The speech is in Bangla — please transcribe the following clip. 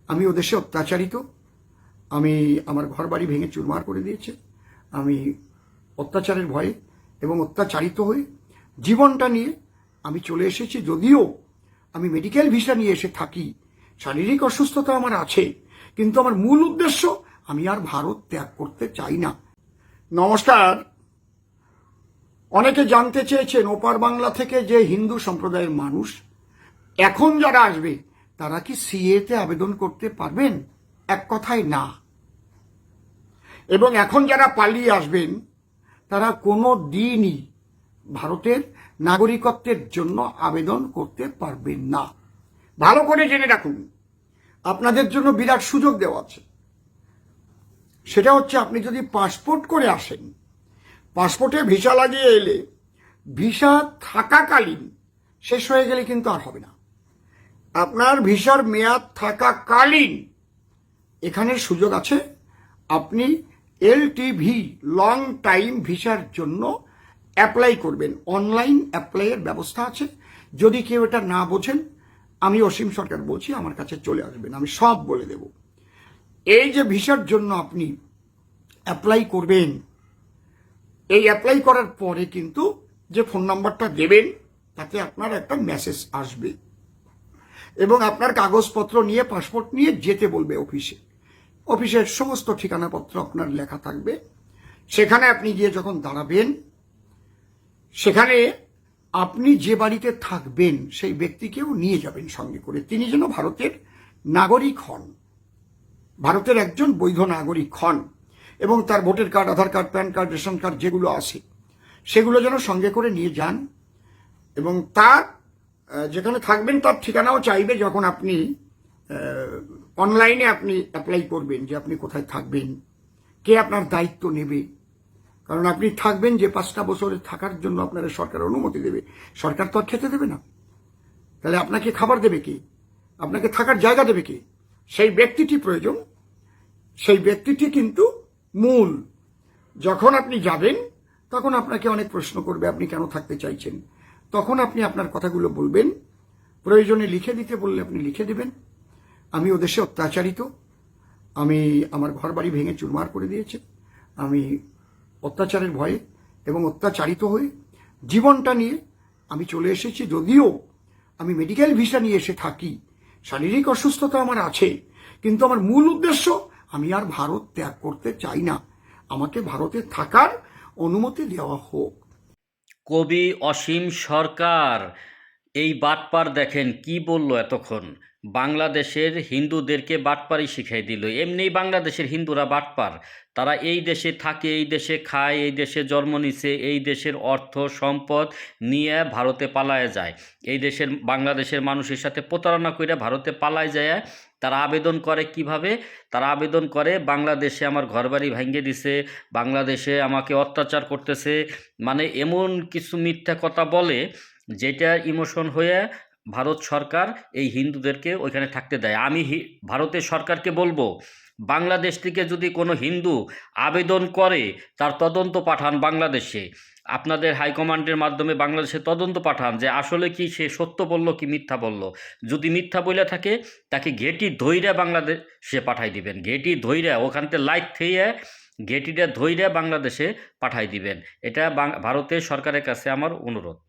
আমি ও দেশে অত্যাচারিত, আমি আমার ঘর বাড়ি ভেঙে চুরমার করে দিয়েছে, আমি অত্যাচারের ভয়ে এবং অত্যাচারিত হয়ে জীবনটা নিয়ে আমি চলে এসেছি। যদিও আমি মেডিকেল ভিসা নিয়ে এসে থাকি, শারীরিক অসুস্থতা আমার আছে, কিন্তু আমার মূল উদ্দেশ্য আমি আর ভারত ত্যাগ করতে চাই না। নমস্কার। অনেকে জানতে চেয়েছেন ওপার বাংলা থেকে যে হিন্দু সম্প্রদায়ের মানুষ এখন যারা আসবে তারা কি সিএতে আবেদন করতে পারবেন? এক কথায় না। এবং এখন যারা পালিয়ে আসবেন তারা কোনো দিনই ভারতের নাগরিকত্বের জন্য আবেদন করতে পারবেন না। ভালো করে জেনে রাখুন, আপনাদের জন্য বিরাট সুযোগ দেওয়া আছে। সেটা হচ্ছে, আপনি যদি পাসপোর্ট করে আসেন, পাসপোর্টে ভিসা লাগিয়ে এলে ভিসা থাকাকালীন শেষ হয়ে গেলে কিন্তু আর হবে না। আপনার ভিসার মেয়াদ থাকাকালীন এখানে সুযোগ আছে, আপনি এলটিভি লং টাইম ভিসার জন্য অ্যাপ্লাই করবেন। অনলাইন অ্যাপ্লাইয়ের ব্যবস্থা আছে। যদি কেউ এটা না বোঝেন, আমি অসীম সরকার বলছি, আমার কাছে চলে আসবেন, আমি সব বলে দেব। এই যে ভিসার জন্য আপনি অ্যাপ্লাই করবেন, এই অ্যাপ্লাই করার পরে কিন্তু যে ফোন নাম্বারটা দেবেন তাতে আপনার একটা মেসেজ আসবে এবং আপনার কাগজপত্র নিয়ে, পাসপোর্ট নিয়ে যেতে বলবে অফিসে। অফিসের সমস্ত ঠিকানাপত্র আপনার লেখা থাকবে। সেখানে আপনি গিয়ে যখন দাঁড়াবেন, সেখানে আপনি যে বাড়িতে থাকবেন সেই ব্যক্তিকেও নিয়ে যাবেন সঙ্গে করে। তিনি যেন ভারতের নাগরিক হন, ভারতের একজন বৈধ নাগরিক হন, এবং তার voter card, Aadhaar card, PAN card, ration card যেগুলো আছে সেগুলো যেন সঙ্গে করে নিয়ে যান। এবং তার যেখানে থাকবেন তার ঠিকানাও চাইবে যখন আপনি অনলাইনে আপনি অ্যাপ্লাই করবেন, যে আপনি কোথায় থাকবেন, কে আপনার দায়িত্ব নেবে। কারণ আপনি থাকবেন যে 5টা বছরে থাকার জন্য আপনার সরকার অনুমতি দেবে, সরকার তো আর খেতে দেবে না। তাহলে আপনাকে খাবার দেবে কে? আপনাকে থাকার জায়গা দেবে কে? সেই ব্যক্তিটি প্রয়োজন। সেই ব্যক্তিটি কিন্তু মূল। যখন আপনি যাবেন তখন আপনাকে অনেক প্রশ্ন করবে, আপনি কেন থাকতে চাইছেন। তখন আপনি আপনার কথাগুলো বলবেন, প্রয়োজনে লিখে দিতে বললে আপনি লিখে দেবেন। আমি ও দেশে অত্যাচারিত, আমি আমার ঘর বাড়ি ভেঙে চুরমার করে দিয়েছে, আমি অত্যাচারের ভয়ে এবং অত্যাচারিত হয়ে জীবনটা নিয়ে আমি চলে এসেছি। যদিও আমি মেডিকেল ভিসা নিয়ে এসে থাকি, শারীরিক অসুস্থতা আমার আছে, কিন্তু আমার মূল উদ্দেশ্য আমি আর ভারত ত্যাগ করতে চাই না। আমাকে ভারতে থাকার অনুমতি দেওয়া হোক। কবি অসীম সরকার এই বাটপার দেখেন কি বলল এতক্ষণ। বাংলাদেশের হিন্দুদেরকে বাটপারই শিখাই দিল। এমনিই বাংলাদেশের হিন্দুরা বাটপার। তারা এই দেশে থাকে, এই দেশে খায়, এই দেশে জন্ম নিছে, এই দেশের অর্থ সম্পদ নিয়ে ভারতে পালায় যায়। এই দেশের বাংলাদেশের মানুষের সাথে প্রতারণা করে ভারতে পালায় যায়। তারা আবেদন করে কিভাবে? তারা আবেদন করে, বাংলাদেশে আমার ঘরবাড়ি ভেঙে দিছে, বাংলাদেশে আমাকে অত্যাচার করতেছে, মানে এমন কিছু মিথ্যা কথা বলে যেটা ইমোশন হয়ে ভারত সরকার এই হিন্দুদেরকে ওইখানে থাকতে দেয়। আমি ভারতের সরকারকে বলবো, বাংলাদেশ থেকে যদি কোনো হিন্দু আবেদন করে তার তদন্ত পাঠান বাংলাদেশে। আপনাদের হাইকমান্ডের মাধ্যমে বাংলাদেশে তদন্ত পাঠান যে আসলে কি সে সত্য বলল কি মিথ্যা বলল। যদি মিথ্যা বলে থাকে তাকে ঘেঁটি ধইরা বাংলাদেশে পাঠাই দিবেন। ঘেঁটি ধইরা ওখানতে লাইট থেকে ঘেঁটিটা ধইরা বাংলাদেশে পাঠাই দিবেন। এটা ভারতের সরকারের কাছে আমার অনুরোধ।